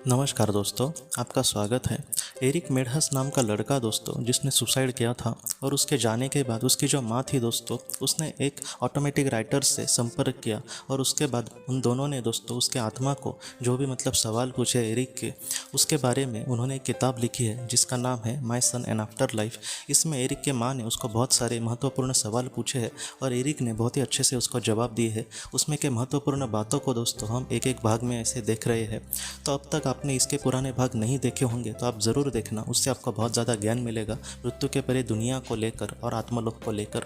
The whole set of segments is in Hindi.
नमस्कार दोस्तों, आपका स्वागत है। एरिक मेडहस नाम का लड़का दोस्तों जिसने सुसाइड किया था और उसके जाने के बाद उसकी जो माँ थी दोस्तों, उसने एक ऑटोमेटिक राइटर से संपर्क किया और उसके बाद उन दोनों ने दोस्तों उसके आत्मा को जो भी सवाल पूछे एरिक के, उसके बारे में उन्होंने एक किताब लिखी है जिसका नाम है माई सन एंड आफ्टर लाइफ। इसमें एरिक के माँ ने उसको बहुत सारे महत्वपूर्ण सवाल पूछे हैं और एरिक ने बहुत ही अच्छे से उसको जवाब दिए है। उसमें के महत्वपूर्ण बातों को दोस्तों हम एक एक भाग में ऐसे देख रहे हैं। तो अब तक आपने इसके पुराने भाग नहीं देखे होंगे तो आप ज़रूर देखना, उससे आपको बहुत ज़्यादा ज्ञान मिलेगा मृत्यु के परे दुनिया को लेकर और आत्मलोक को लेकर।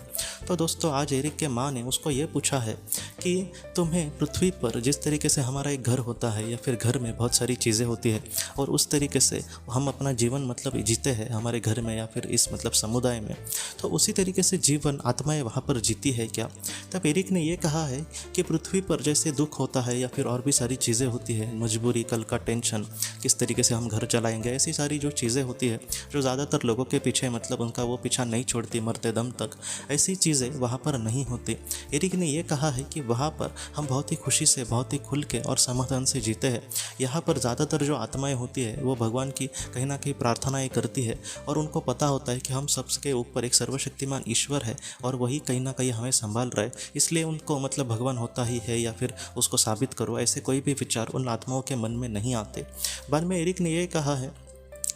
तो दोस्तों आज एरिक के माँ ने उसको ये पूछा है कि तुम्हें पृथ्वी पर जिस तरीके से हमारा एक घर होता है या फिर घर में बहुत सारी चीज़ें होती है और उस तरीके से हम अपना जीवन जीते हैं हमारे घर में या फिर इस समुदाय में, तो उसी तरीके से जीवन आत्माएं वहाँ पर जीती है क्या। तब एरिक ने ये कहा है कि पृथ्वी पर जैसे दुख होता है या फिर और भी सारी चीज़ें होती है, मजबूरी, कल का टेंशन, किस तरीके से हम घर चलाएंगे, ऐसी सारी जो चीज़ें होती है जो ज़्यादातर लोगों के पीछे उनका वो पीछा नहीं छोड़ती मरते दम तक, ऐसी चीज़ें वहाँ पर नहीं होती। एरिक ने ये कहा है कि वहाँ पर हम बहुत ही खुशी से, बहुत ही खुल के और समाधान से जीते हैं। यहाँ पर ज़्यादातर जो आत्माएं होती है वो भगवान की कहीं ना कहीं प्रार्थनाएं करती है और उनको पता होता है कि हम सबके ऊपर एक सर्वशक्तिमान ईश्वर है और वही कहीं ना कहीं हमें संभाल रहा है, इसलिए उनको भगवान होता ही है या फिर उसको साबित करो, ऐसे कोई भी विचार उन आत्माओं के मन में नहीं आते। बाद में एरिक ने यह कहा है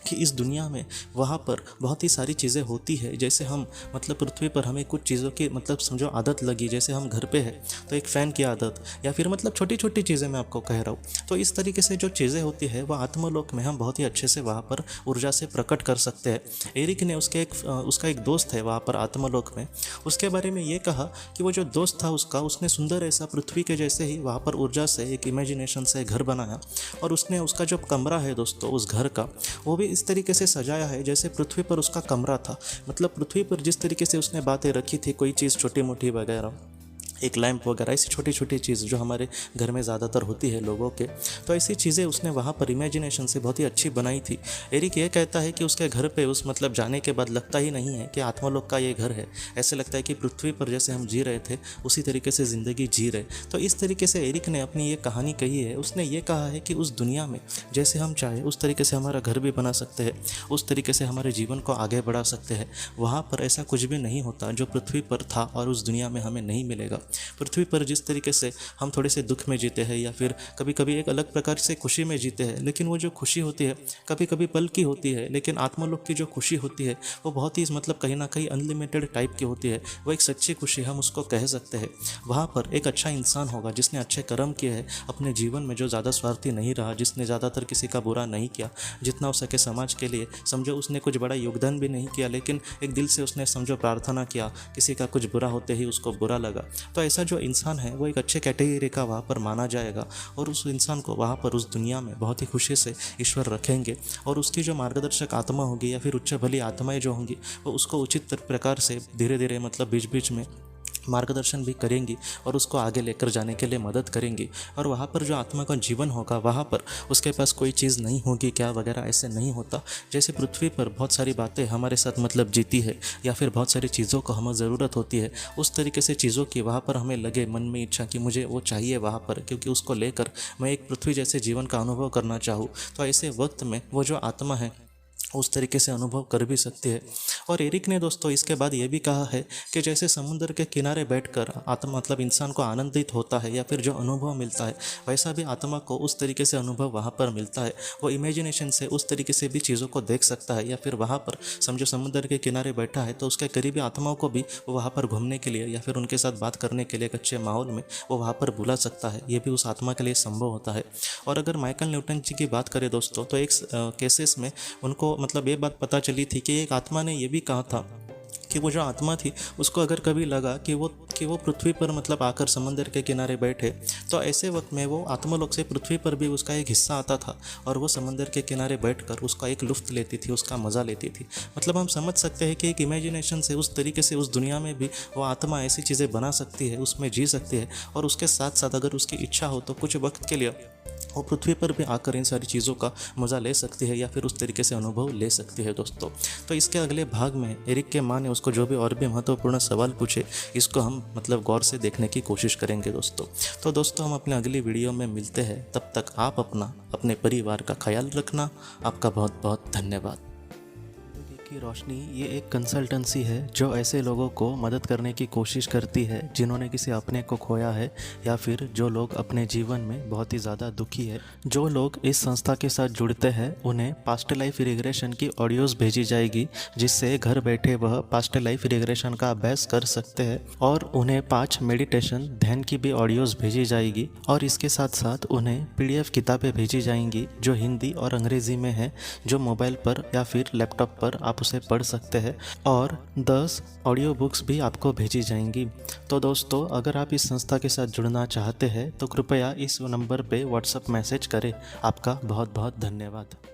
कि इस दुनिया में वहाँ पर बहुत ही सारी चीज़ें होती है, जैसे हम पृथ्वी पर हमें कुछ चीज़ों की समझो आदत लगी, जैसे हम घर पे है तो एक फ़ैन की आदत या फिर छोटी छोटी चीज़ें मैं आपको कह रहा हूँ। तो इस तरीके से जो चीज़ें होती है वह आत्मलोक में हम बहुत ही अच्छे से वहाँ पर ऊर्जा से प्रकट कर सकते हैं। एरिक ने उसका एक दोस्त है वहाँ पर आत्मलोक में, उसके बारे में ये कहा कि वो जो दोस्त था उसने सुंदर ऐसा पृथ्वी के जैसे ही वहाँ पर ऊर्जा से एक इमेजिनेशन से घर बनाया और उसने उसका जो कमरा है दोस्तों उस घर का, वो भी इस तरीके से सजाया है जैसे पृथ्वी पर उसका कमरा था। पृथ्वी पर जिस तरीके से उसने बातें रखी थी, कोई चीज़ छोटी मोटी वगैरह, एक लैंप वगैरह, ऐसी छोटी छोटी चीज़ जो हमारे घर में ज़्यादातर होती है लोगों के, तो ऐसी चीज़ें उसने वहाँ पर इमेजिनेशन से बहुत ही अच्छी बनाई थी। एरिक ये कहता है कि उसके घर पे उस जाने के बाद लगता ही नहीं है कि आत्मालोक का ये घर है, ऐसे लगता है कि पृथ्वी पर जैसे हम जी रहे थे उसी तरीके से ज़िंदगी जी रहे। तो इस तरीके से एरिक ने अपनी ये कहानी कही है। उसने ये कहा है कि उस दुनिया में जैसे हम चाहे उस तरीके से हमारा घर भी बना सकते हैं, उस तरीके से हमारे जीवन को आगे बढ़ा सकते हैं। वहाँ पर ऐसा कुछ भी नहीं होता जो पृथ्वी पर था और उस दुनिया में हमें नहीं मिलेगा। पृथ्वी पर जिस तरीके से हम थोड़े से दुख में जीते हैं या फिर कभी कभी एक अलग प्रकार से खुशी में जीते हैं, लेकिन वो जो खुशी होती है कभी कभी पल की होती है, लेकिन आत्मलोक की जो खुशी होती है वो बहुत ही कहीं ना कहीं अनलिमिटेड टाइप की होती है। वो एक सच्ची खुशी हम उसको कह सकते हैं। वहाँ पर एक अच्छा इंसान होगा जिसने अच्छे कर्म किए हैं अपने जीवन में, जो ज़्यादा स्वार्थी नहीं रहा, जिसने ज़्यादातर किसी का बुरा नहीं किया, जितना हो सके समाज के लिए, समझो उसने कुछ बड़ा योगदान भी नहीं किया लेकिन एक दिल से उसने प्रार्थना किया, किसी का कुछ बुरा होते ही उसको बुरा लगा। तो ऐसा जो इंसान है वो एक अच्छे कैटेगरी का वहाँ पर माना जाएगा और उस इंसान को वहाँ पर उस दुनिया में बहुत ही खुशी से ईश्वर रखेंगे और उसकी जो मार्गदर्शक आत्मा होगी या फिर उच्च भली आत्माएं जो होंगी वो उसको उचित प्रकार से धीरे धीरे बीच बीच में मार्गदर्शन भी करेंगी और उसको आगे लेकर जाने के लिए मदद करेंगी। और वहाँ पर जो आत्मा का जीवन होगा वहाँ पर उसके पास कोई चीज़ नहीं होगी क्या वगैरह, ऐसे नहीं होता। जैसे पृथ्वी पर बहुत सारी बातें हमारे साथ जीती है या फिर बहुत सारी चीज़ों को हमें ज़रूरत होती है, उस तरीके से चीज़ों की वहाँ पर हमें लगे मन में इच्छा कि मुझे वो चाहिए वहाँ पर, क्योंकि उसको लेकर मैं एक पृथ्वी जैसे जीवन का अनुभव करना चाहूँ, तो ऐसे वक्त में वो जो आत्मा है उस तरीके से अनुभव कर भी सकती है। और एरिक ने दोस्तों इसके बाद ये भी कहा है कि जैसे समुद्र के किनारे बैठकर आत्मा इंसान को आनंदित होता है या फिर जो अनुभव मिलता है, वैसा भी आत्मा को उस तरीके से अनुभव वहाँ पर मिलता है। वो इमेजिनेशन से उस तरीके से भी चीज़ों को देख सकता है या फिर वहाँ पर समझो समुद्र के किनारे बैठा है तो उसके करीबी आत्माओं को भी वो वहाँ पर घूमने के लिए या फिर उनके साथ बात करने के लिए एक अच्छे माहौल में वो वहाँ पर बुला सकता है। ये भी उस आत्मा के लिए संभव होता है। और अगर माइकल न्यूटन जी की बात करें दोस्तों, तो एक केसेस में उनको ये बात पता चली थी कि एक आत्मा ने ये भी कहा था कि वो जो आत्मा थी उसको अगर कभी लगा कि वो पृथ्वी पर आकर समंदर के किनारे बैठे, तो ऐसे वक्त में वो आत्मलोक से पृथ्वी पर भी उसका एक हिस्सा आता था और वो समंदर के किनारे बैठकर उसका एक लुफ्त लेती थी, उसका मज़ा लेती थी। हम समझ सकते हैं कि एक इमेजिनेशन से उस तरीके से उस दुनिया में भी वो आत्मा ऐसी चीज़ें बना सकती है, उसमें जी सकती है और उसके साथ साथ अगर उसकी इच्छा हो तो कुछ वक्त के लिए वो पृथ्वी पर भी आकर इन सारी चीज़ों का मज़ा ले सकती है या फिर उस तरीके से अनुभव ले सकती है दोस्तों। तो इसके अगले भाग में एरिक के माँ ने उसको जो भी और भी महत्वपूर्ण सवाल पूछे, इसको हम मतलब गौर से देखने की कोशिश करेंगे दोस्तों। तो दोस्तों हम अपने अगली वीडियो में मिलते हैं, तब तक आप अपने परिवार का ख्याल रखना। आपका बहुत बहुत धन्यवाद। की रोशनी ये एक कंसल्टेंसी है जो ऐसे लोगों को मदद करने की कोशिश करती है जिन्होंने किसी अपने को खोया है या फिर जो लोग अपने जीवन में बहुत ही ज़्यादा दुखी है। जो लोग इस संस्था के साथ जुड़ते हैं उन्हें पास्ट लाइफ रिग्रेशन की ऑडियोज़ भेजी जाएगी, जिससे घर बैठे वह पास्ट लाइफ रिग्रेशन का अभ्यास कर सकते हैं। और उन्हें 5 मेडिटेशन ध्यान की भी ऑडियोज़ भेजी जाएगी और इसके साथ साथ उन्हें PDF किताबें भेजी जाएंगी जो हिंदी और अंग्रेज़ी में है, जो मोबाइल पर या फिर लैपटॉप पर आप उसे पढ़ सकते हैं। और 10 ऑडियो बुक्स भी आपको भेजी जाएंगी। तो दोस्तों अगर आप इस संस्था के साथ जुड़ना चाहते हैं तो कृपया इस नंबर पे व्हाट्सएप मैसेज करें। आपका बहुत बहुत धन्यवाद।